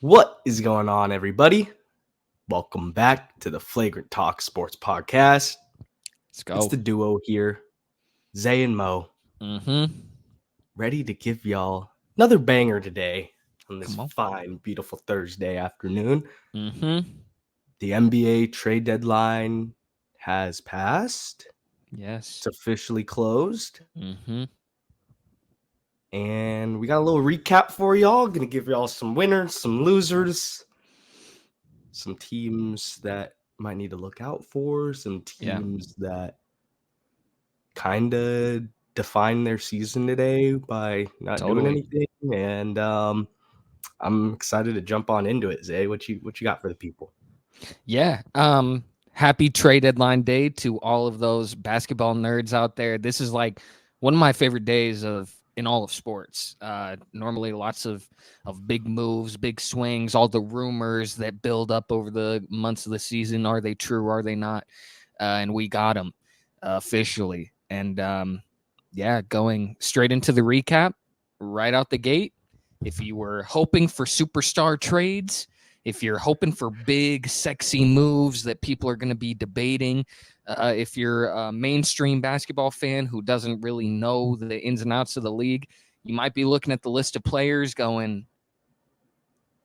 What is going on, everybody? Welcome back to the Flagrant Talk Sports Podcast. Let's go. It's the duo here, Zay and Mo, Mm-hmm. ready to give y'all another banger today on this Come on. fine, beautiful Thursday afternoon. Mm-hmm. The NBA trade deadline has passed. Yes. It's officially closed. Mm-hmm. And we got a little recap for y'all. Gonna give y'all some winners, some losers, some teams that might need to look out for, some teams that kind of define their season today by not doing anything. And I'm excited to jump on into it. Zay, what you got for the people? Yeah. Happy trade deadline day to all of those basketball nerds out there. This is like one of my favorite days in all of sports. Normally lots of big moves, big swings, all the rumors that build up over the months of the season. Are they true? Are they not? And we got them officially. And going straight into the recap right out the gate. If you were hoping for superstar trades, if you're hoping for big, sexy moves that people are going to be debating, if you're a mainstream basketball fan who doesn't really know the ins and outs of the league, you might be looking at the list of players going,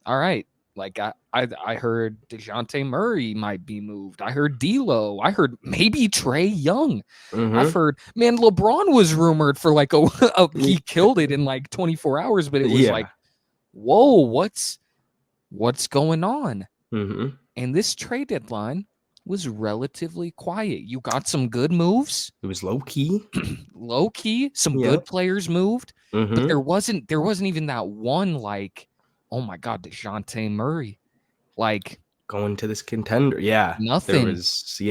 all right, like I heard DeJounte Murray might be moved. I heard D'Lo. I heard maybe Trae Young. I've heard, man, LeBron was rumored for like he killed it in like 24 hours, but it was like, whoa, what's going on? Mm-hmm. And this trade deadline was relatively quiet. You got some good moves. It was low key. Some good players moved, but there wasn't even that one like, oh my God, DeJounte Murray, like going to this contender. Yeah, nothing. There was,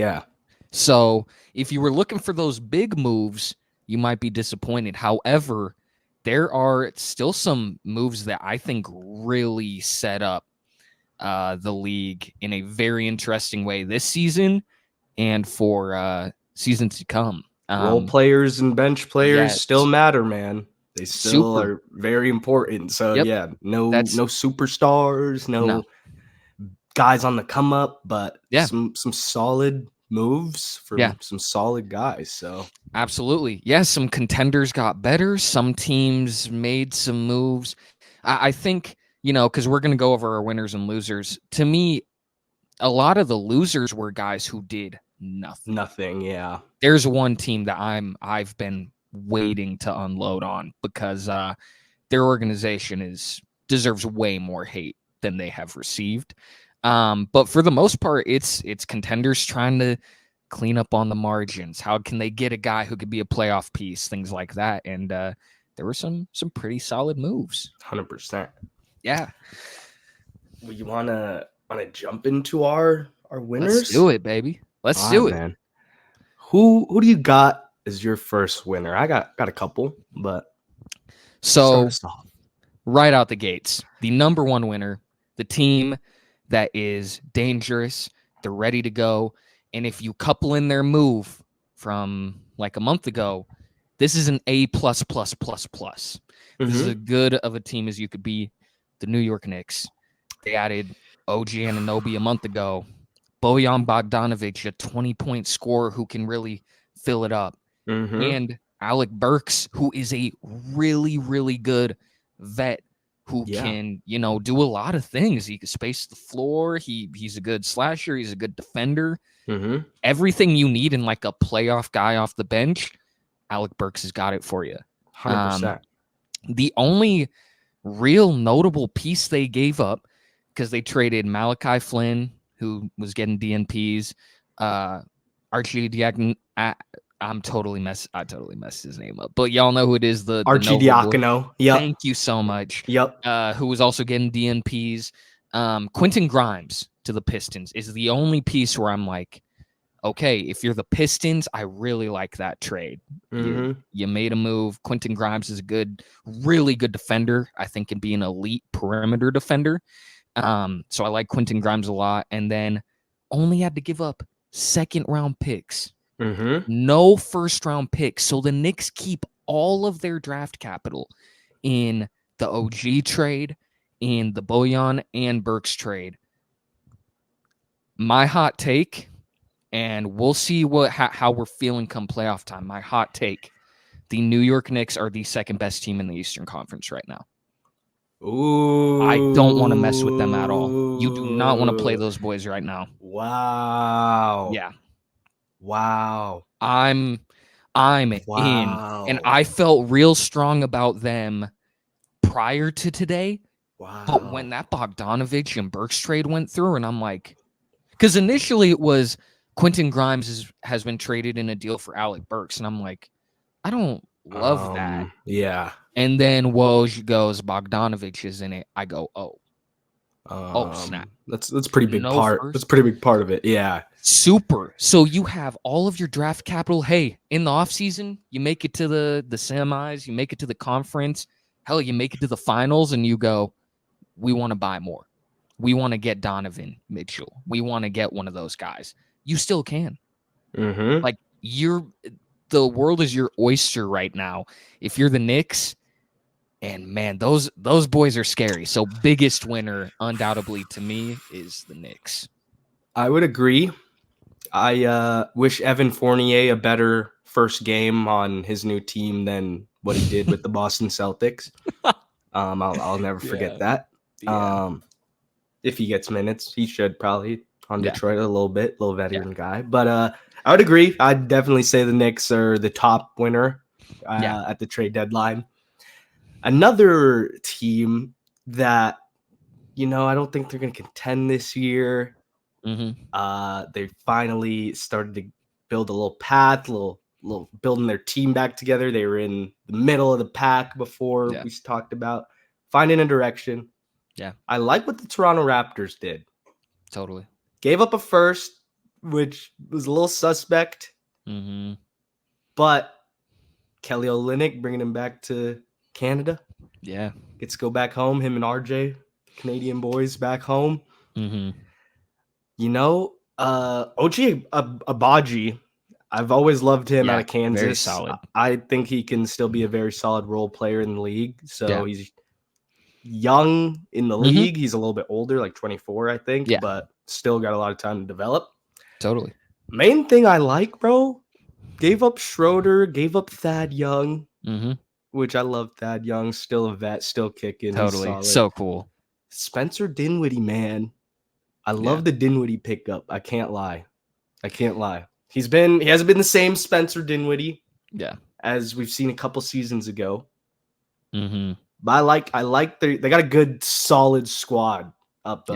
So if you were looking for those big moves, you might be disappointed. However, there are still some moves that I think really set up the league in a very interesting way this season and for seasons to come. Role players and bench players still matter, man. They still are very important. So no superstars, no guys on the come up, but some solid moves from some solid guys. So absolutely. Some contenders got better. Some teams made some moves. I think, because we're going to go over our winners and losers. To me, a lot of the losers were guys who did nothing. Yeah. There's one team that I've been waiting to unload on because their organization deserves way more hate than they have received. But for the most part, it's contenders trying to clean up on the margins. How can they get a guy who could be a playoff piece, things like that. And there were some pretty solid moves. 100%. Yeah. Well, you wanna jump into our winners? Let's do it, baby. Let's do it, man. Who do you got as your first winner? I got a couple, but so right out the gates, the number one winner, the team that is dangerous, they're ready to go, and if you couple in their move from like a month ago, this is an A++++. This is as good of a team as you could be. The New York Knicks. They added OG Anunoby a month ago. Bojan Bogdanovic, a 20-point scorer who can really fill it up. And Alec Burks, who is a really, really good vet who can, do a lot of things. He can space the floor. He's a good slasher. He's a good defender. Everything you need in like a playoff guy off the bench, Alec Burks has got it for you. 100%. The only real notable piece they gave up, because they traded Malachi Flynn, who was getting DNPs, Archie I totally messed his name up, but y'all know who it is. The Arcidiacono. Yep. Thank you so much. Yep. Who was also getting DNPs. Quentin Grimes to the Pistons is the only piece where I'm like, okay, if you're the Pistons, I really like that trade. You made a move. Quentin Grimes is a really good defender. I think can be an elite perimeter defender. So I like Quentin Grimes a lot. And then only had to give up second round picks. No first round picks. So the Knicks keep all of their draft capital in the OG trade in the Bojan and Burks trade. My hot take, and we'll see how we're feeling come playoff time. My hot take: the New York Knicks are the second best team in the Eastern Conference right now. Ooh. I don't want to mess with them at all. You do not want to play those boys right now. Wow. Yeah. Wow. I'm in. And I felt real strong about them prior to today. Wow. But when that Bogdanovich and Burks trade went through, and I'm like, because initially it was Quentin Grimes has been traded in a deal for Alec Burks. And I'm like, I don't love that. Yeah. And then Woj goes, Bogdanovich is in it. I go, oh snap. That's pretty big part. First. That's a pretty big part of it. Yeah. Super. So you have all of your draft capital. Hey, in the offseason, you make it to the semis, you make it to the conference. Hell, you make it to the finals, and you go, we want to buy more. We want to get Donovan Mitchell. We want to get one of those guys. You still can. Mm-hmm. Like, the world is your oyster right now. If you're the Knicks, and man, those boys are scary. So biggest winner, undoubtedly, to me, is the Knicks. I would agree. I wish Evan Fournier a better first game on his new team than what he did with the Boston Celtics. I'll never forget that. Yeah. If he gets minutes, he should probably on Detroit a little veteran guy. But I would agree. I'd definitely say the Knicks are the top winner at the trade deadline. Another team that, I don't think they're going to contend this year. Mm-hmm. They finally started to build a little path, little building their team back together. They were in the middle of the pack before we talked about finding a direction. Yeah. I like what the Toronto Raptors did. Totally. Gave up a first, which was a little suspect. Mm-hmm. But Kelly Olynyk bringing him back to Canada. Yeah. Gets to go back home. Him and RJ, Canadian boys back home. Mm-hmm. OG Abaji, I've always loved him out of Kansas. Very solid. I think he can still be a very solid role player in the league. So he's young in the league. He's a little bit older, like 24, I think, but still got a lot of time to develop. Totally. Main thing I like, bro, gave up Schroeder, gave up Thad Young, which I love Thad Young, still a vet, still kicking. Totally. So cool. Spencer Dinwiddie, man. I love the Dinwiddie pickup. I can't lie. He hasn't been the same Spencer Dinwiddie as we've seen a couple seasons ago. Mm-hmm. But I like they got a good solid squad up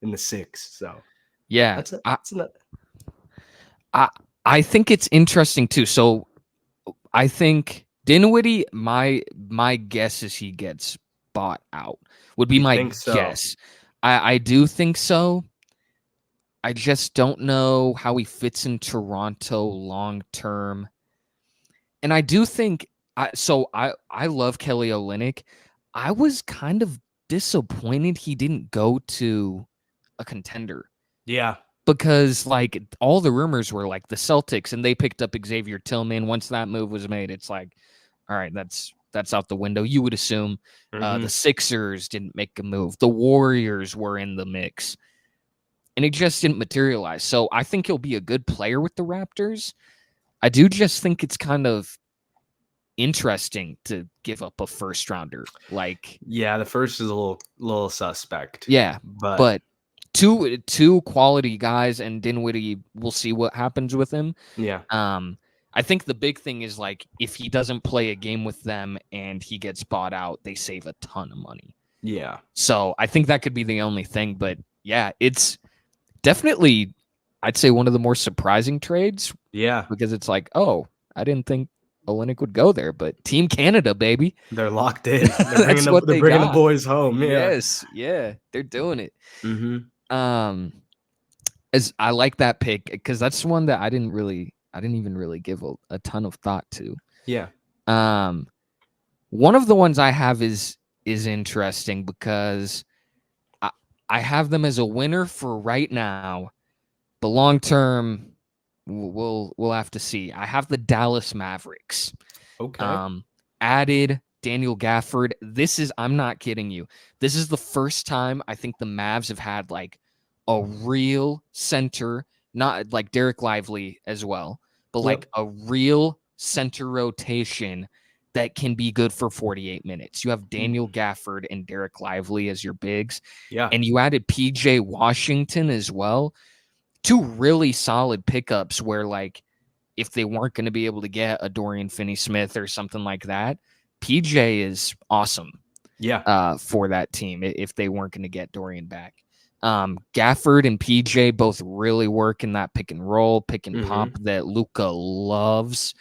in the 6. So I think it's interesting too. So I think Dinwiddie, my guess is he gets bought out. Would be my guess. I do think so. I just don't know how he fits in Toronto long term. And I do think I love Kelly Olynyk. I was kind of disappointed he didn't go to a contender. Yeah. Because like all the rumors were like the Celtics, and they picked up Xavier Tillman. Once that move was made, it's like, all right, that's out the window. You would assume the Sixers didn't make a move. The Warriors were in the mix. And it just didn't materialize. So I think he'll be a good player with the Raptors. I do just think it's kind of interesting to give up a first rounder. Like, the first is a little suspect. Yeah, but two quality guys, and Dinwiddie, we'll see what happens with him. Yeah. I think the big thing is like if he doesn't play a game with them and he gets bought out, they save a ton of money. Yeah. So I think that could be the only thing. But yeah, it's definitely, I'd say, one of the more surprising trades. Yeah. Because it's like, oh, I didn't think Olynyk would go there, but Team Canada, baby. They're locked in. They're bringing the boys home. Yeah. Yes. Yeah. They're doing it. Mm-hmm. As I like that pick because that's one that I didn't even really give a ton of thought to. Yeah. One of the ones I have is interesting because I have them as a winner for right now, but long term, we'll have to see. I have the Dallas Mavericks. Okay. Added Daniel Gafford. I'm not kidding you. This is the first time I think the Mavs have had like a real center, not like Derek Lively as well, but like a real center rotation that can be good for 48 minutes. You have Daniel Gafford and Derek Lively as your bigs. Yeah. And you added PJ Washington as well. Two really solid pickups where, like, if they weren't going to be able to get a Dorian Finney-Smith or something like that, PJ is awesome. Yeah. For that team if they weren't going to get Dorian back. Gafford and PJ both really work in that pick and roll, pick and pop that Luka loves.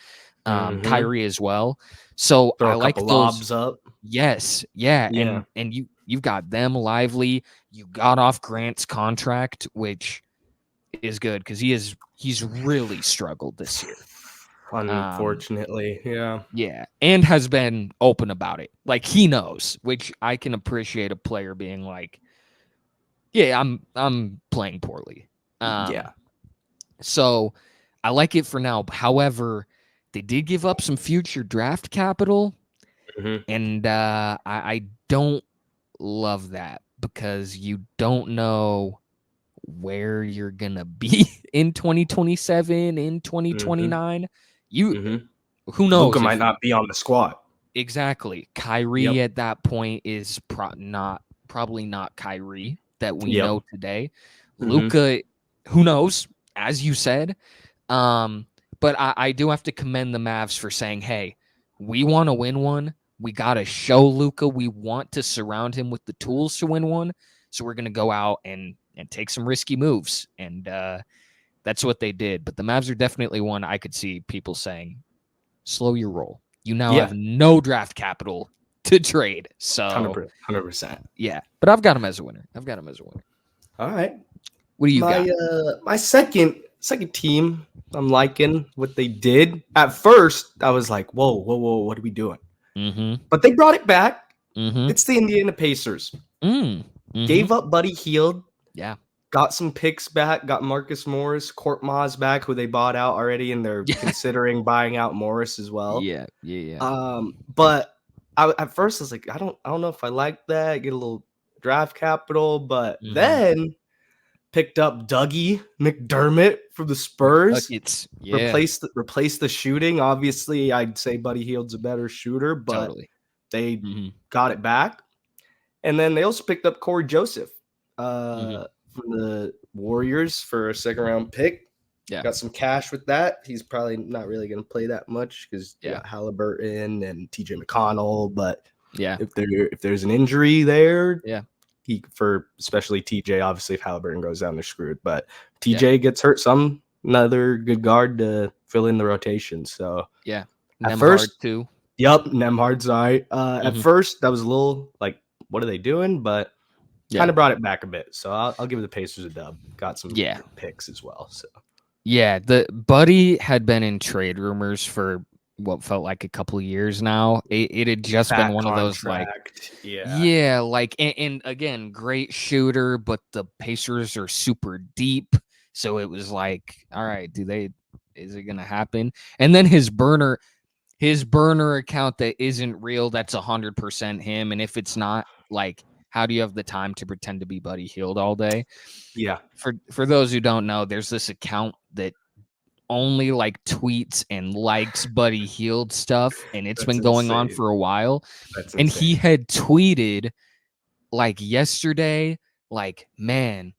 Kyrie as well. So Throw I a like couple those lobs up. Yes, yeah. And you've got them Lively. You got off Grant's contract, which is good because he's really struggled this year. Unfortunately, yeah, and has been open about it. Like he knows, which I can appreciate a player being like, yeah, I'm playing poorly. So I like it for now. However, they did give up some future draft capital, and I don't love that because you don't know where you're gonna be in 2027, in 2029. Who knows? Luka might not be on the squad. Exactly. Kyrie at that point is probably not Kyrie that we know today. Luka, who knows? As you said, but I do have to commend the Mavs for saying, "Hey, we want to win one. We got to show Luka we want to surround him with the tools to win one. So we're gonna go out and take some risky moves." And that's what they did. But the Mavs are definitely one I could see people saying, "Slow your roll. You now have no draft capital to trade." So 100%. Yeah, but I've got him as a winner. All right. What do you got? My second team, I'm liking what they did. At first, I was like, whoa, what are we doing? But they brought it back. It's the Indiana Pacers. Gave up Buddy Hield. Yeah. Got some picks back. Got Marcus Morris, Court Maz back, who they bought out already, and they're considering buying out Morris as well. Yeah. But at first I was like, I don't know if I like that. Get a little draft capital, but then picked up Dougie McDermott from the Spurs. Replaced the shooting. Obviously, I'd say Buddy Hield's a better shooter, but they got it back. And then they also picked up Corey Joseph from the Warriors for a second-round pick. Yeah. Got some cash with that. He's probably not really going to play that much because Halliburton and TJ McConnell. But if there's an injury there, especially TJ, obviously if Halliburton goes down, they're screwed. But TJ gets hurt, another good guard to fill in the rotation. So at Nemhard first too. Yep, Nemhard's all right. At first, that was a little like, what are they doing? But kind of brought it back a bit. So I'll give the Pacers a dub. Got some picks as well. So the Buddy had been in trade rumors for what felt like a couple of years now. It had just been one of those like, and again, great shooter, but the Pacers are super deep. So it was like, all right, is it going to happen? And then his burner account that isn't real, that's 100% him. And if it's not, like, how do you have the time to pretend to be Buddy Hield all day? Yeah. For those who don't know, there's this account that only like tweets and likes Buddy Hield stuff, and it's been going on for a while. And he had tweeted like yesterday, like, man,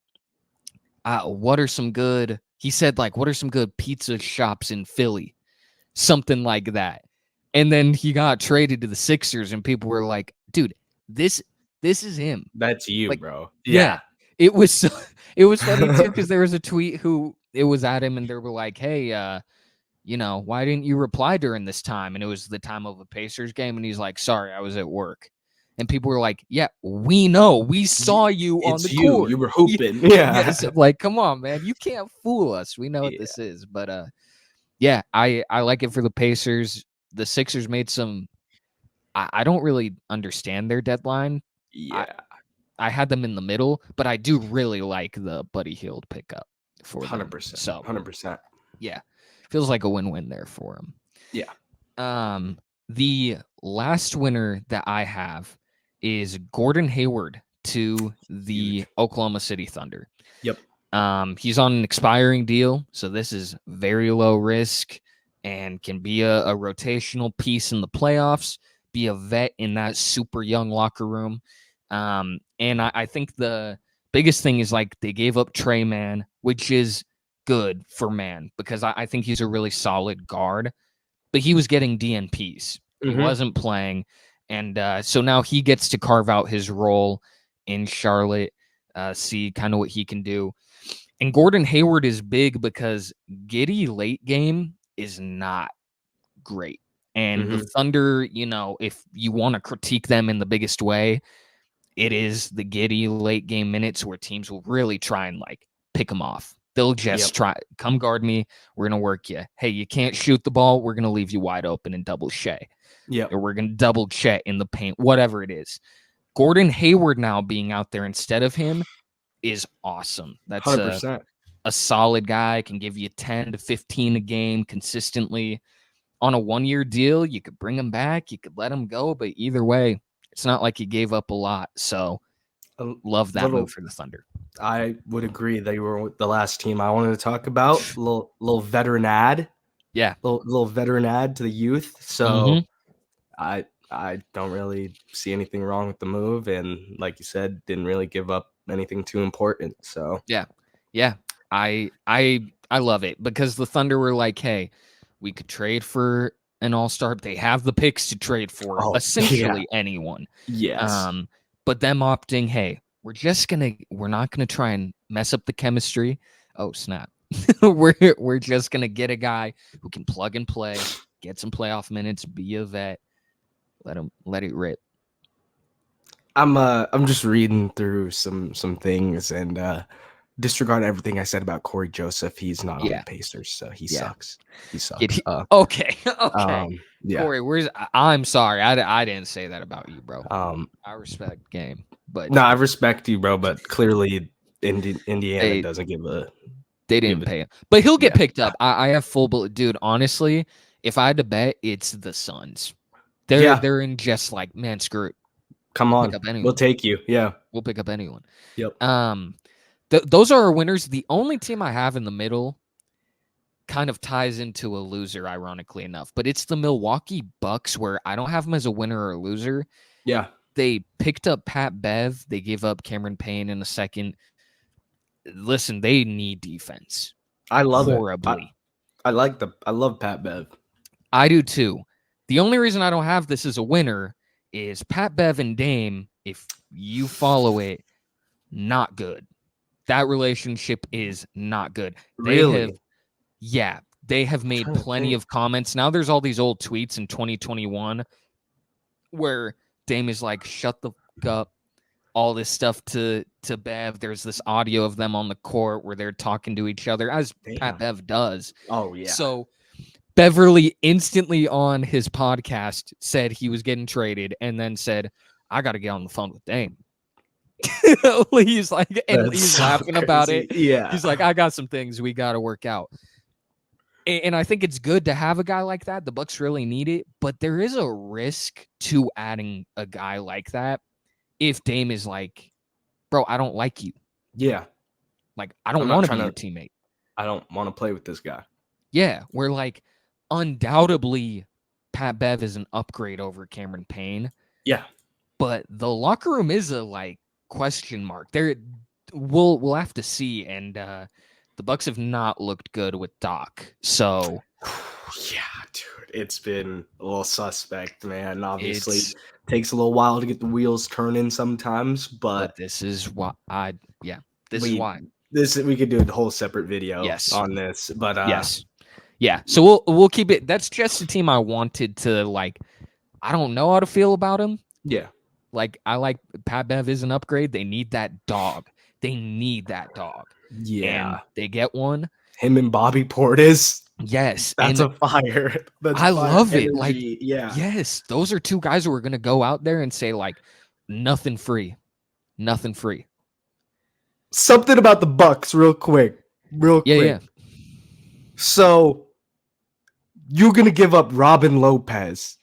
what are some good? He said like, what are some good pizza shops in Philly? Something like that. And then he got traded to the Sixers, and people were like, dude, this is him. That's you, like, bro. Yeah. It was funny too, because there was a tweet who it was at him, and they were like, hey, why didn't you reply during this time? And it was the time of a Pacers game, and he's like, sorry, I was at work. And people were like, yeah, we know. We saw you on the court. You were hooping. Yeah. Yes, like, come on, man. You can't fool us. We know what this is. But I like it for the Pacers. The Sixers made some I don't really understand their deadline. Yeah. I had them in the middle, but I do really like the Buddy Hield pickup for 100%. them. So 100%. Yeah. Feels like a win-win there for them. Yeah. The last winner that I have is Gordon Hayward to the Oklahoma City Thunder. Yep. He's on an expiring deal, so this is very low risk and can be a rotational piece in the playoffs, be a vet in that super young locker room. And I think the biggest thing is like they gave up Trey Mann, which is good for Mann because I think he's a really solid guard, but he was getting DNPs. He wasn't playing. And so now he gets to carve out his role in Charlotte, see kind of what he can do. And Gordon Hayward is big because Giddey late game is not great. And the Thunder, you know, if you want to critique them in the biggest way, it is the Giddey late game minutes where teams will really try and like pick them off. They'll just try, come guard me. We're going to work you. Hey, you can't shoot the ball. We're going to leave you wide open and double Shea. Yeah. Or we're going to double Chet in the paint, whatever it is. Gordon Hayward now being out there instead of him is awesome. That's 100%. A solid guy, can give you 10 to 15 a game consistently. On a 1-year deal, you could bring him back, you could let him go, but either way, it's not like he gave up a lot. So love that move for the Thunder. I would agree. They were the last team I wanted to talk about. Little veteran ad. Yeah. Little veteran ad to the youth. So I don't really see anything wrong with the move. And like you said, didn't really give up anything too important. So yeah. I love it because the Thunder were like, hey, we could trade for an all-star. They have the picks to trade for essentially anyone. Yes. But them opting, hey, we're not gonna try and mess up the chemistry. Oh snap. we're just gonna get a guy who can plug and play, get some playoff minutes, be a vet, let it rip. I'm just reading through some things and disregard everything I said about Corey Joseph. He's not on the Pacers, so he sucks. He sucks. Okay. Yeah. Corey, I'm sorry. I didn't say that about you, bro. I respect game, but no, I respect you, bro. But clearly, Indiana doesn't give a. They didn't pay him, but he'll get picked up. I have full bullet, dude. Honestly, if I had to bet, it's the Suns. They're in just like, man, screw it. Come on, we'll take you. Yeah, we'll pick up anyone. Yep. Those are our winners. The only team I have in the middle kind of ties into a loser, ironically enough, but it's the Milwaukee Bucks, where I don't have them as a winner or a loser. Yeah. They picked up Pat Bev. They gave up Cameron Payne in a second. Listen, they need defense. I love horribly. I love Pat Bev. I do too. The only reason I don't have this as a winner is Pat Bev and Dame, if you follow it, not good. That relationship is not good. Really? They have made plenty of comments. Now there's all these old tweets in 2021 where Dame is like, shut the fuck up, all this stuff to Bev. There's this audio of them on the court where they're talking to each other, as Pat Bev does. Oh, yeah. So Beverly instantly on his podcast said he was getting traded and then said, I got to get on the phone with Dame. He's like, and he's so laughing crazy about it. Yeah. He's like, I got some things we got to work out. And I think it's good to have a guy like that. The Bucks really need it, but there is a risk to adding a guy like that if Dame is like, bro, I don't like you. Yeah. Like, I don't want to be your teammate. I don't want to play with this guy. Yeah. We're like, undoubtedly, Pat Bev is an upgrade over Cameron Payne. Yeah. But the locker room is a like question mark. We'll have to see. And the Bucks have not looked good with Doc. So yeah, dude, it's been a little suspect, man. Obviously, it takes a little while to get the wheels turning sometimes, but this is why we could do a whole separate video on this. But yeah. So we'll keep it. That's just a team I wanted to like. I don't know how to feel about him. Yeah. Like, I like Pat Bev is an upgrade. They need that dog. Yeah. And they get one. Him and Bobby Portis. Yes. That's a fire. I love it. Like, yeah. Yes. Those are two guys who are going to go out there and say, like, nothing free. Something about the Bucks real quick. Yeah. So, you're going to give up Robin Lopez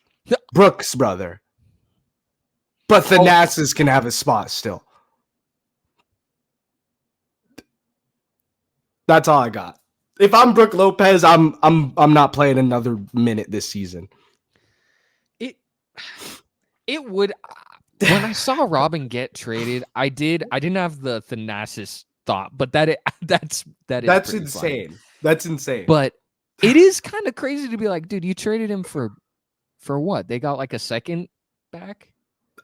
Brooks' brother. But Thanasis can have a spot still. That's all I got. If I'm Brook Lopez, I'm not playing another minute this season. It would. When I saw Robin get traded, I didn't have the Thanasis thought, but that's insane. Funny. That's insane. But it is kind of crazy to be like, dude, you traded him for what? They got like a second back,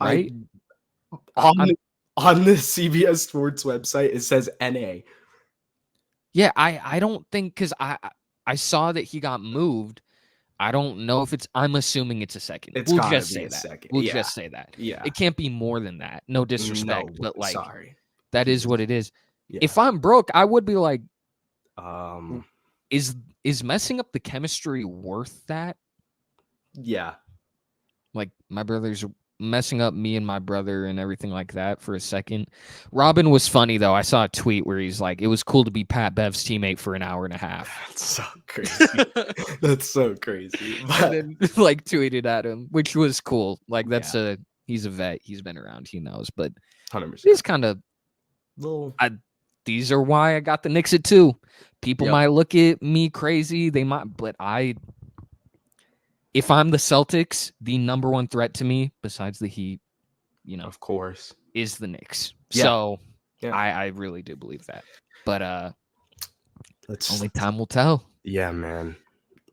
right? On the CBS Sports website, it says NA. Yeah, I don't think, because I saw that he got moved. I don't know if I'm assuming it's a second. We'll just say that. Second. We'll just say that. Yeah. It can't be more than that. No disrespect, but like, sorry. That is what it is. Yeah. If I'm Brooke, I would be like, is messing up the chemistry worth that? Yeah. Like, my brother's messing up me and my brother and everything like that for a second. Robin was funny, though. I saw a tweet where he's like, it was cool to be Pat Bev's teammate for an hour and a half. That's so crazy. That's so crazy. But... And then, like, tweeted at him, which was cool. Like, that's he's a vet. He's been around. He knows. But 100%. He's kind of these are why I got the Knicks at 2. People might look at me crazy. They might, but if I'm the Celtics, the number one threat to me, besides the Heat, of course, is the Knicks. Yeah. So I really do believe that. But only time will tell. Yeah, man.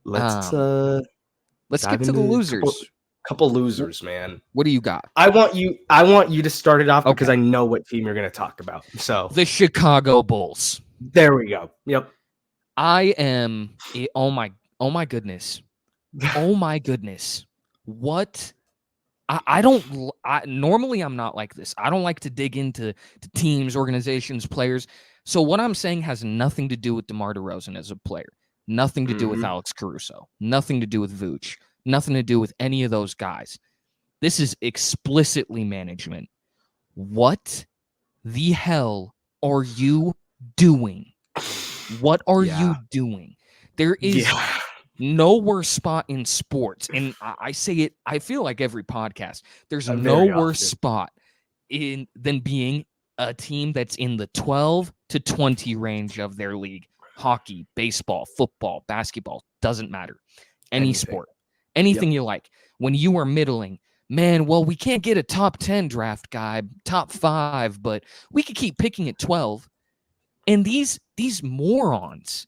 Let's get to the losers. Couple losers, man. What do you got? I want you to start it off because I know what team you're going to talk about. So the Chicago Bulls. There we go. Yep. I am. Oh my goodness. Oh my goodness. What? Normally I'm not like this. I don't like to dig into teams, organizations, players. So what I'm saying has nothing to do with DeMar DeRozan as a player. Nothing to do with Alex Caruso. Nothing to do with Vooch. Nothing to do with any of those guys. This is explicitly management. What the hell are you doing? What are you doing? There is no worse spot in sports. And I say it, I feel like every podcast. There's no worse spot than being a team that's in the 12 to 20 range of their league. Hockey, baseball, football, basketball, doesn't matter. Any sport. Anything you like. When you are middling, man, well, we can't get a top 10 draft guy, top 5, but we could keep picking at 12. And these morons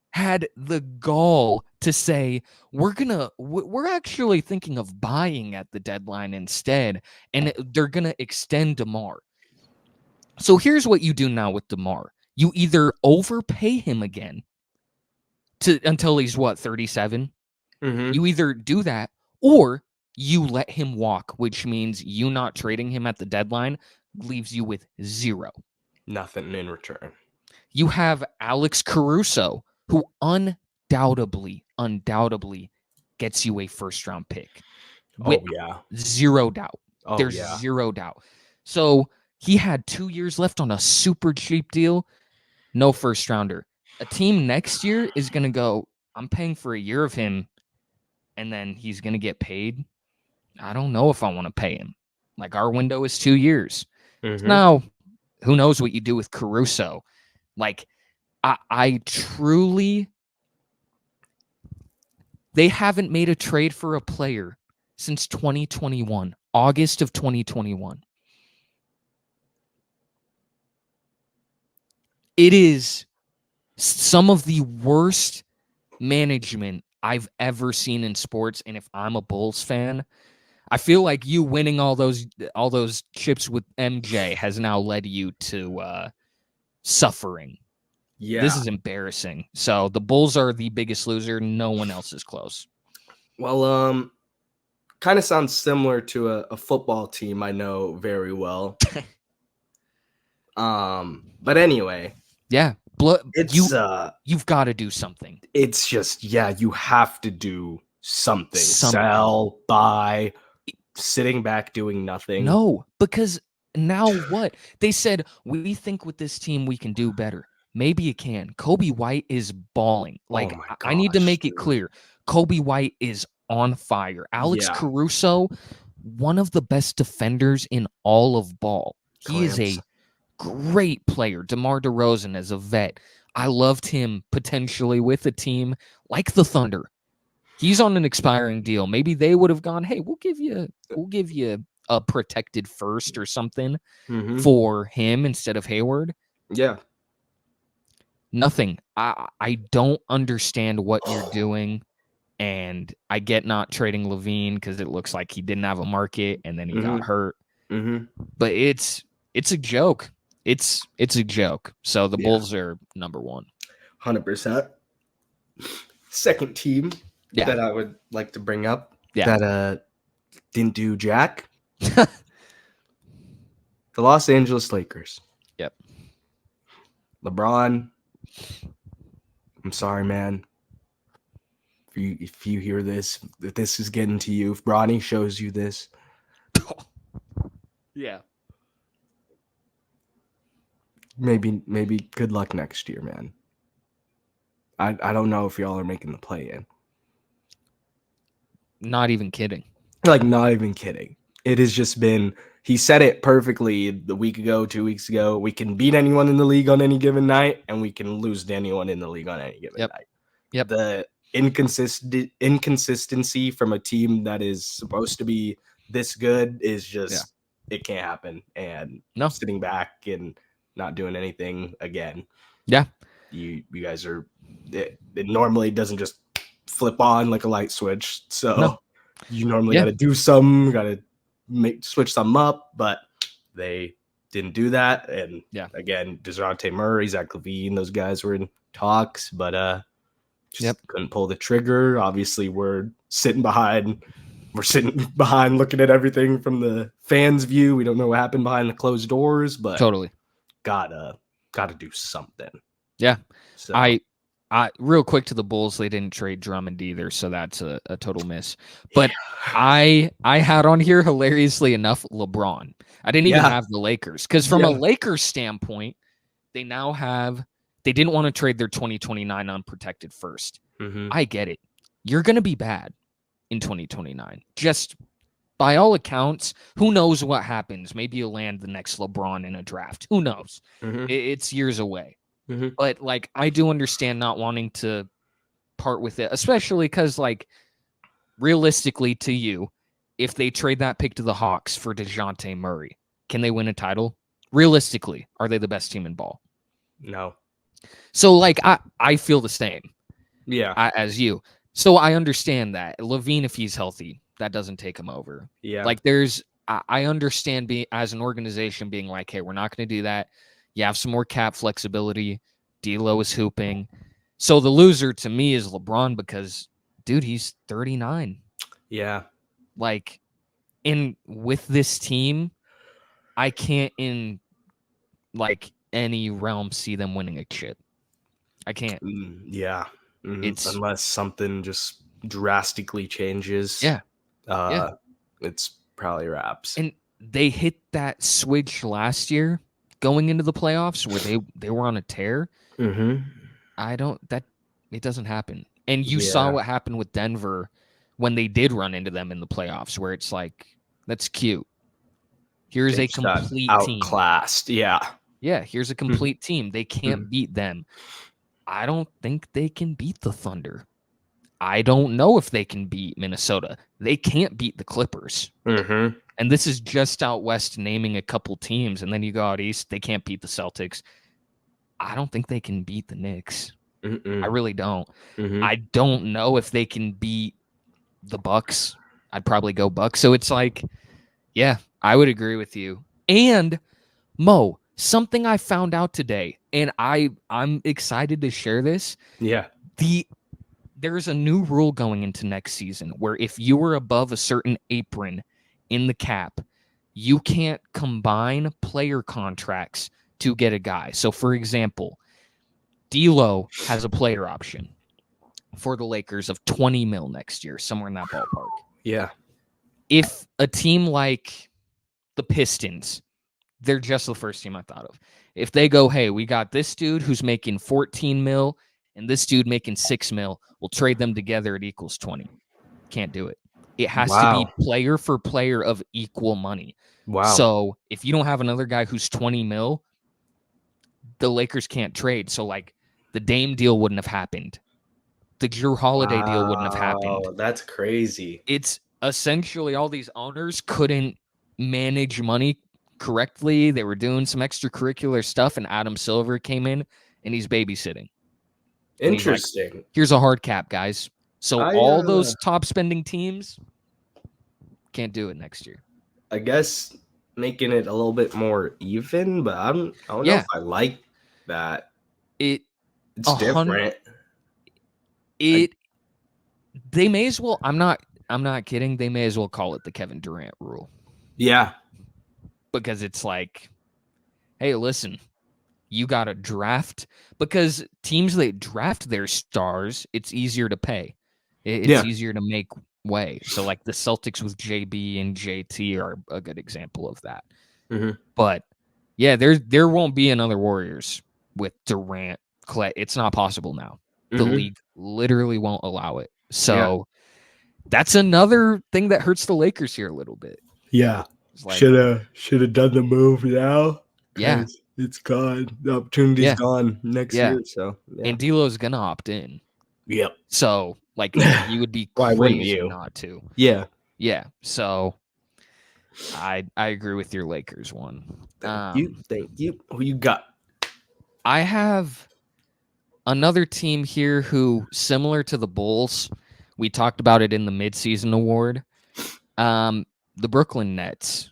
had the gall to say, we're actually thinking of buying at the deadline instead, and they're going to extend DeMar. So here's what you do now with DeMar. You either overpay him again until he's 37? Mm-hmm. You either do that or you let him walk, which means you not trading him at the deadline leaves you with 0. Nothing in return. You have Alex Caruso, who undoubtedly gets you a first-round pick. Zero doubt. There's 0 doubt. So he had 2 years left on a super cheap deal. No first-rounder. A team next year is going to go, I'm paying for a year of him, and then he's going to get paid. I don't know if I want to pay him. Like, our window is 2 years. Mm-hmm. Now, who knows what you do with Caruso? Like, I truly... They haven't made a trade for a player since 2021, August of 2021. It is some of the worst management I've ever seen in sports, and if I'm a Bulls fan, I feel like you winning all those chips with MJ has now led you to suffering. Yeah. This is embarrassing. So the Bulls are the biggest loser. No one else is close. Well, kind of sounds similar to a football team I know very well. But anyway. Yeah. You've got to do something. It's just, you have to do something. Sell, buy, sitting back doing nothing. No, because now what? They said, we think with this team we can do better. Maybe you can. Kobe White is balling. Like, I need to make it clear. Kobe White is on fire. Alex Yeah. Caruso, one of the best defenders in all of ball. He is Clamps. a great player. DeMar DeRozan as a vet. I loved him potentially with a team like the Thunder. He's on an expiring deal. Maybe they would have gone, hey, we'll give you a protected first or something for him instead of Hayward. Yeah. Nothing. I don't understand what you're doing. And I get not trading Levine because it looks like he didn't have a market and then he got hurt. But it's a joke. It's a joke. So the Bulls are number one. 100%. Second team that I would like to bring up that didn't do jack. The Los Angeles Lakers. Yep. LeBron, I'm sorry, man. If you hear this, if this is getting to you, if Bronny shows you this. Yeah. Maybe good luck next year, man. I don't know if y'all are making the play-in. Not even kidding. Like, not even kidding. It has just been, he said it perfectly the week ago, 2 weeks ago. We can beat anyone in the league on any given night, and we can lose to anyone in the league on any given night. Yep. The inconsistency from a team that is supposed to be this good is just, it can't happen. And sitting back and not doing anything again. Yeah. You guys are, it normally doesn't just flip on like a light switch. So you normally got to do something, got to switch something up, but they didn't do that. And again, DeJounte Murray, Zach LaVine, those guys were in talks, but just couldn't pull the trigger. Obviously, we're sitting behind looking at everything from the fans' view. We don't know what happened behind the closed doors, but totally gotta do something. Yeah. So I real quick to the Bulls, they didn't trade Drummond either, so that's a total miss. But I had on here, hilariously enough, LeBron. I didn't even have the Lakers because from a Lakers standpoint, they didn't want to trade their 2029 unprotected first. I get it. You're going to be bad in 2029. Just by all accounts, who knows what happens? Maybe you'll land the next LeBron in a draft. Who knows? It's years away. But like, I do understand not wanting to part with it, especially because, like, realistically to you, if they trade that pick to the Hawks for DeJounte Murray, can they win a title? Realistically, are they the best team in ball? No. So, like, I feel the same. Yeah. As you. So I understand that. Levine, if he's healthy, that doesn't take him over. Yeah. Like, I understand as an organization being like, hey, we're not going to do that. You have some more cap flexibility. D'Lo is hooping. So the loser to me is LeBron because, dude, he's 39. Yeah. Like, with this team, I can't in, like, any realm see them winning a chip. I can't. Yeah. Unless something just drastically changes. Yeah. It's probably wraps. And they hit that switch last year going into the playoffs where they were on a tear. It doesn't happen. And you saw what happened with Denver when they did run into them in the playoffs, where it's like, that's cute. Here's a complete team. Outclassed. Yeah. Yeah. Here's a complete team. They can't beat them. I don't think they can beat the Thunder. I don't know if they can beat Minnesota. They can't beat the Clippers. And this is just out west naming a couple teams. And then you go out east, they can't beat the Celtics. I don't think they can beat the Knicks. I really don't. I don't know if they can beat the Bucks. I'd probably go Bucks. So it's like, yeah, I would agree with you. And Mo, something I found out today, and I'm excited to share this. Yeah. There's a new rule going into next season where if you were above a certain apron in the cap, you can't combine player contracts to get a guy. So, for example, D'Lo has a player option for the Lakers of $20 million next year, somewhere in that ballpark. Yeah. If a team like the Pistons, they're just the first team I thought of. If they go, hey, we got this dude who's making $14 million and this dude making $6 million, we'll trade them together, it equals 20. Can't do it. It has to be player for player of equal money. Wow. So if you don't have another guy who's 20 mil, the Lakers can't trade. So like the Dame deal wouldn't have happened. The Drew Holiday deal wouldn't have happened. That's crazy. It's essentially all these owners couldn't manage money correctly. They were doing some extracurricular stuff, and Adam Silver came in and he's babysitting. And Interesting. He's like, here's a hard cap, guys. So all those top spending teams can't do it next year. I guess making it a little bit more even, but I don't know if I like that. It's different. They may as well. I'm not kidding. They may as well call it the Kevin Durant rule. Yeah. Because it's like, hey, listen, you got to draft, because teams that draft their stars, it's easier to pay. It's easier to make way. So like the Celtics with JB and JT are a good example of that. Mm-hmm. But yeah, there won't be another Warriors with Durant, Clay. It's not possible now. The league literally won't allow it. So that's another thing that hurts the Lakers here a little bit. Yeah. Like, should have done the move now. Yeah. It's gone. The opportunity's gone next year. So and D'Lo's gonna opt in. Yep. So like you would be why wouldn't crazy you not to? Yeah. Yeah. So I agree with your Lakers one. Thank you. Who you got? I have another team here who, similar to the Bulls, we talked about it in the midseason award, the Brooklyn Nets,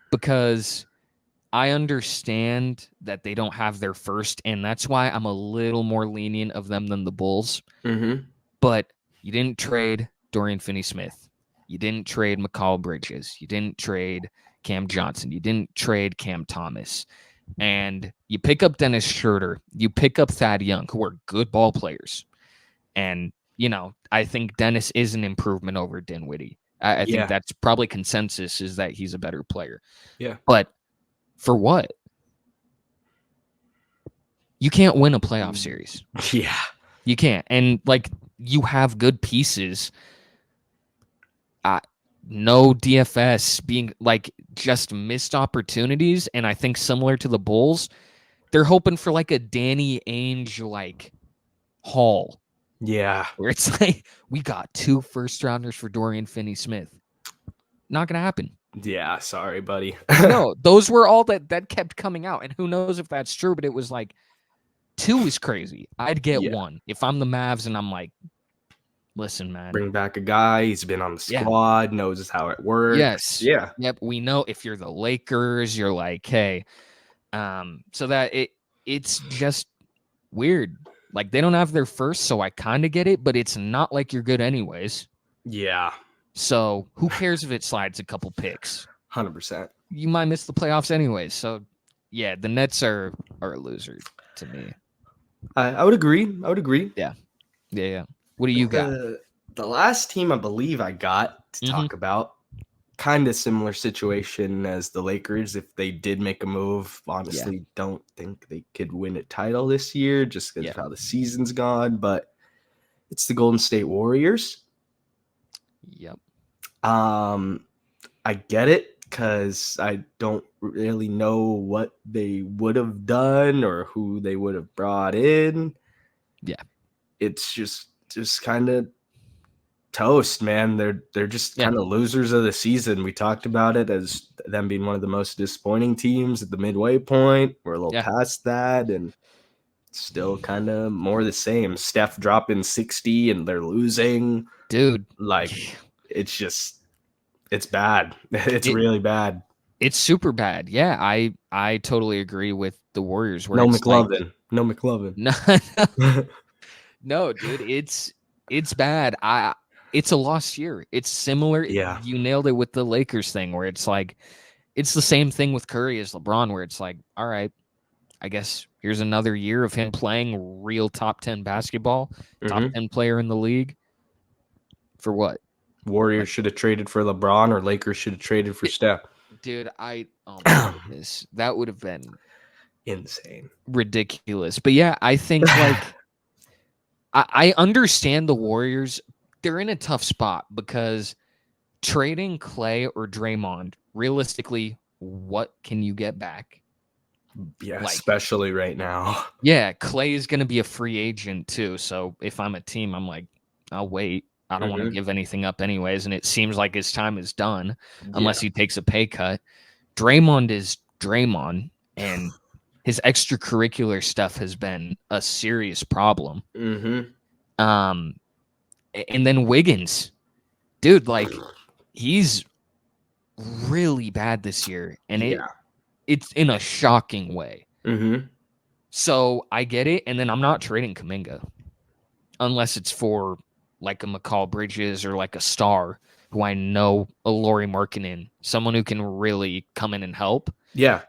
because I understand that they don't have their first, and that's why I'm a little more lenient of them than the Bulls. But you didn't trade Dorian Finney-Smith. You didn't trade McCall Bridges. You didn't trade Cam Johnson. You didn't trade Cam Thomas. And you pick up Dennis Schroeder. You pick up Thad Young, who are good ball players. And, you know, I think Dennis is an improvement over Dinwiddie. I think that's probably consensus, is that he's a better player. Yeah. But for what? You can't win a playoff series. Yeah. You can't. And, like, you have good pieces. No DFS, being like just missed opportunities. And I think similar to the Bulls, they're hoping for like a Danny Ainge like haul. Yeah. Where it's like, we got 2 first-rounders for Dorian Finney-Smith. Not going to happen. Yeah, sorry, buddy. No, those were all that kept coming out. And who knows if that's true, but it was like 2 is crazy. I'd get 1. If I'm the Mavs and I'm like, listen, man. Bring back a guy. He's been on the squad, knows how it works. Yes. Yeah. Yep. We know if you're the Lakers, you're like, hey. So that it's just weird. Like, they don't have their first, so I kind of get it, but it's not like you're good anyways. Yeah. So who cares if it slides a couple picks? 100%. You might miss the playoffs anyways. So, yeah, the Nets are a loser to me. I would agree. Yeah. What do you got? The last team I believe I got to talk about, kind of similar situation as the Lakers. If they did make a move, honestly, don't think they could win a title this year just because of how the season's gone. But it's the Golden State Warriors. Yep. I get it because I don't really know what they would have done or who they would have brought in. Yeah. It's just kind of toast, man. They're just kind of losers of the season. We talked about it as them being one of the most disappointing teams at the midway point. We're a little past that, and still kind of more the same. Steph dropping 60 and they're losing. Dude. Like, it's bad. It's really bad. It's super bad. Yeah, I totally agree with the Warriors. No McLovin. No McLovin. No, dude, it's bad. It's a lost year. It's similar. Yeah. You nailed it with the Lakers thing, where it's like, it's the same thing with Curry as LeBron, where it's like, all right, I guess here's another year of him playing real top 10 basketball, top 10 player in the league. For what? Warriors should have traded for LeBron, or Lakers should have traded for Steph. Dude, oh my goodness, that would have been insane, ridiculous. But yeah, I think like I understand the Warriors. they're in a tough spot because trading Clay or Draymond, realistically, what can you get back? Yeah, Like, especially right now. yeah, Clay is going to be a free agent too. So if I'm a team, I'm like, I'll wait. I don't want to give anything up anyways. And it seems like his time is done unless he takes a pay cut. Draymond is Draymond, and his extracurricular stuff has been a serious problem. And then Wiggins, dude, like he's really bad this year, and it's in a shocking way. So I get it, and then I'm not trading Kuminga unless it's for like a McCall Bridges or like a star who I know, a Lauri Markkanen, someone who can really come in and help. Yeah.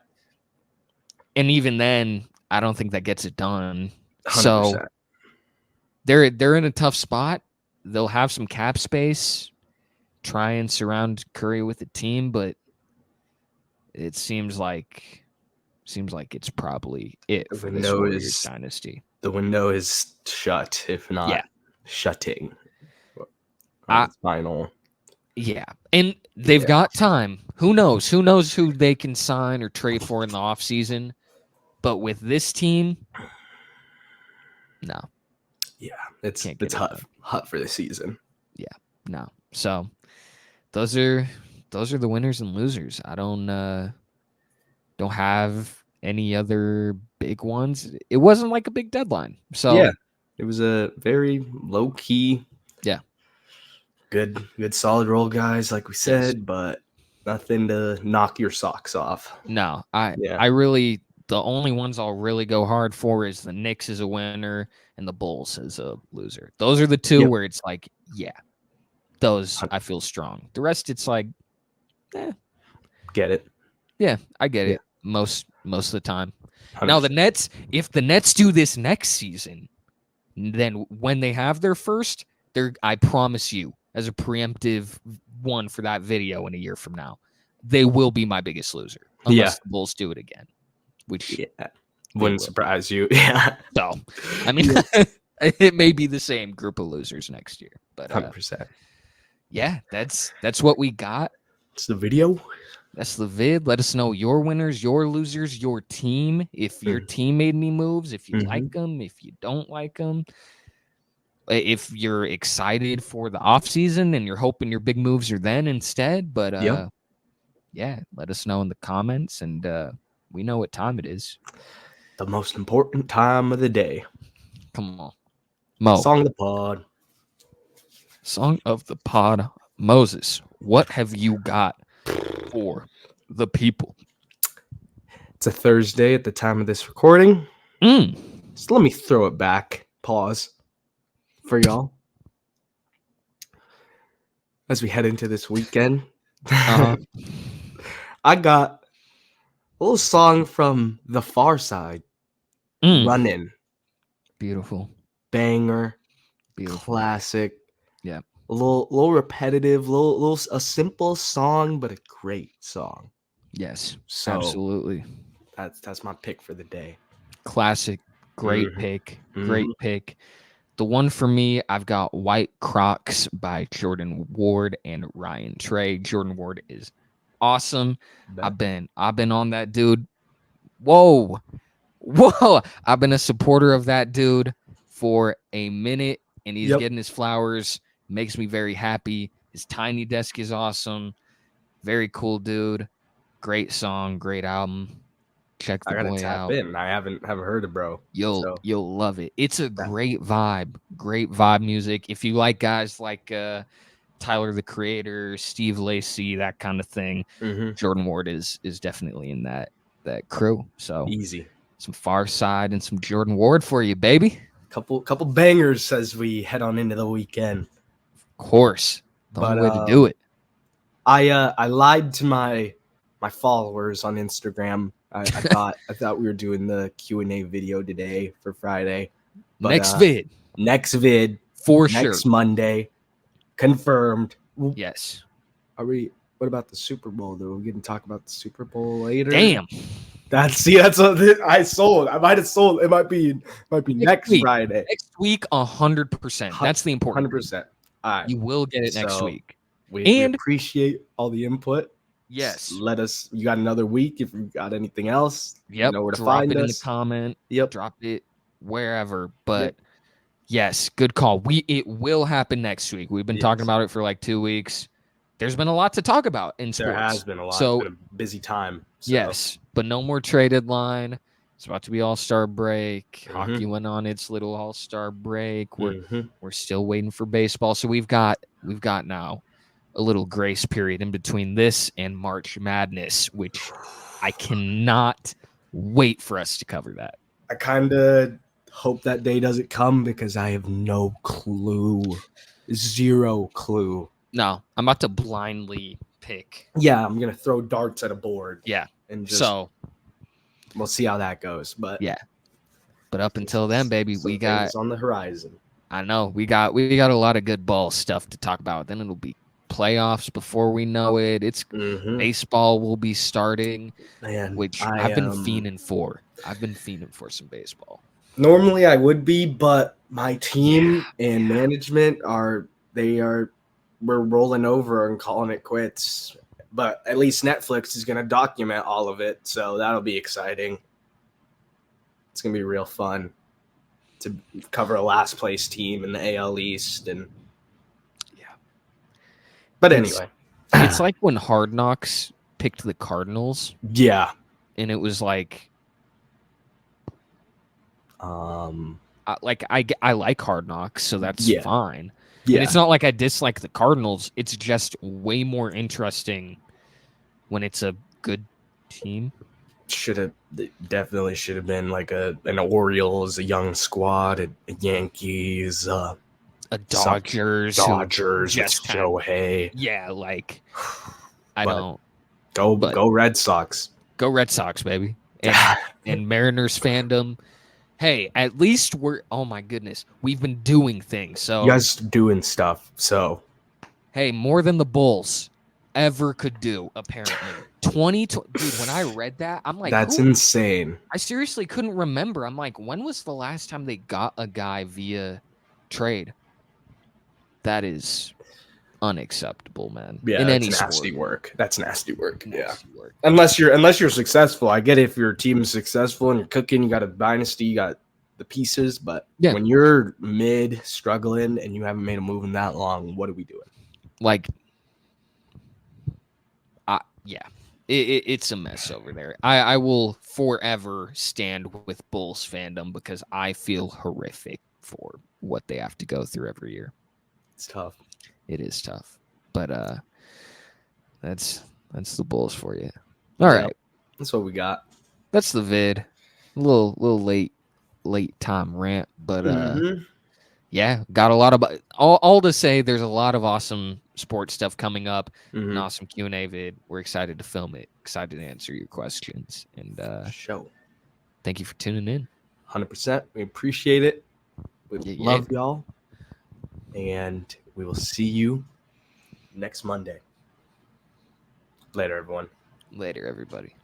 And even then, I don't think that gets it done. 100%. So they're in a tough spot. They'll have some cap space, try and surround Curry with a team, but it seems like it's probably it for this Warriors dynasty. The window is shut, if not shutting. It's final. Yeah, and they've got time. Who knows? Who knows who they can sign or trade for in the offseason? But with this team, no. Yeah, it's hot for the season. Yeah, no. So those are the winners and losers. I don't have any other big ones. It wasn't like a big deadline. So yeah, it was a very low key. Yeah. Good solid roll, guys, like we said, but nothing to knock your socks off. No, I really, the only ones I'll really go hard for is the Knicks as a winner and the Bulls as a loser. Those are the two where it's like, those I feel strong. The rest, it's like, get it. Yeah, I get it most of the time. 100%. Now the Nets, if the Nets do this next season, then when they have their first, I promise you, as a preemptive one for that video in a year from now, they will be my biggest loser unless the Bulls do it again, which wouldn't surprise you. Yeah. So, I mean, it may be the same group of losers next year, but 100%. Yeah, that's what we got. It's the video. That's the vid. Let us know your winners, your losers, your team. If your team made any moves, if you like them, if you don't like them. If you're excited for the offseason and you're hoping your big moves are then instead. But let us know in the comments, and we know what time it is. The most important time of the day. Come on. Mo. Song of the pod. Song of the pod. Moses, what have you got for the people? It's a Thursday at the time of this recording. So let me throw it back. Pause. For y'all, as we head into this weekend, I got a little song from The Far Side, Runnin'. Beautiful. Banger. Beautiful. Classic. Yeah. A little repetitive, a simple song, but a great song. Yes, so absolutely. That's my pick for the day. Classic. Great pick. Great pick. The one for me, I've got White Crocs by Jordan Ward and Ryan Trey. Jordan Ward is awesome. I've been on that dude. Whoa. I've been a supporter of that dude for a minute, and he's getting his flowers. Makes me very happy. His Tiny Desk is awesome. Very cool dude. Great song, great album. Check the boy out. I haven't heard it, bro. You'll love it. It's a great vibe music. If you like guys like Tyler the Creator, Steve Lacy, that kind of thing, Jordan Ward is definitely in that crew. So easy. Some Far Side and some Jordan Ward for you, baby. Couple bangers as we head on into the weekend. Of course. The only way to do it. I lied to my followers on Instagram. I thought we were doing the Q&A video today for Friday. But, next vid for next sure. Monday, confirmed. Yes. What about the Super Bowl though? We're going to talk about the Super Bowl later. Damn. That's what I sold. I might have sold. It might be next Friday. Next week, 100%. That's the important. 100%. All right. You will get it next So, week. We And- appreciate all the input. Yes. Let us. You got another week. If you got anything else, Yep. you know where to Drop find it in the us. comment. Yep. Drop it wherever. But yes, good call. It will happen next week. We've been talking about it for like 2 weeks. There's been a lot to talk about in sports. There has been a lot. So, it's been a busy time. So. Yes, but no more trade deadline. It's about to be All-Star break. Mhm. Hockey went on its little All-Star break. We're Mhm. we're still waiting for baseball. So we've got now a little grace period in between this and March Madness, which I cannot wait for us to cover that. I kind of hope that day doesn't come because I have no clue. Zero clue. No, I'm about to blindly pick. Yeah, I'm going to throw darts at a board. Yeah. And just So we'll see how that goes. But yeah. But up until then, baby, we got on the horizon. I know we got a lot of good ball stuff to talk about. Then it'll be playoffs before we know it. It's baseball will be starting, which I've been fiending for. I've been fiending for some baseball. Normally I would be, but my team and management we're rolling over and calling it quits. But at least Netflix is going to document all of it, so that'll be exciting. It's going to be real fun to cover a last place team in the AL East. And but anyway, it's like when Hard Knocks picked the Cardinals. Yeah. And it was like I like Hard Knocks, so that's fine. Yeah. And it's not like I dislike the Cardinals. It's just way more interesting when it's a good team. Definitely should have been like an Orioles, a young squad, a Yankees, a Dodgers with Shohei. Yeah, like go Red Sox. Go Red Sox, baby. And Mariners fandom. Hey, at least oh my goodness, we've been doing things. So you guys doing stuff. So hey, more than the Bulls ever could do, apparently. Dude, when I read that, I'm like, that's insane. I seriously couldn't remember. I'm like, when was the last time they got a guy via trade? That is unacceptable, man. Yeah, in any nasty sport. work. That's nasty work. Nasty work. Unless you're successful. I get it if your team is successful and you're cooking, you got a dynasty, you got the pieces, but when you're mid struggling and you haven't made a move in that long, what are we doing? Like it's a mess over there. I will forever stand with Bulls fandom because I feel horrific for what they have to go through every year. It's tough. It is tough. But that's the Bulls for you. All right. That's what we got. That's the vid. A little late time rant, but got a lot of all to say there's a lot of awesome sports stuff coming up. An awesome Q&A vid. We're excited to film it. Excited to answer your questions. And thank you for tuning in. 100%. We appreciate it. We love y'all. And we will see you next Monday. Later, everyone. Later, everybody.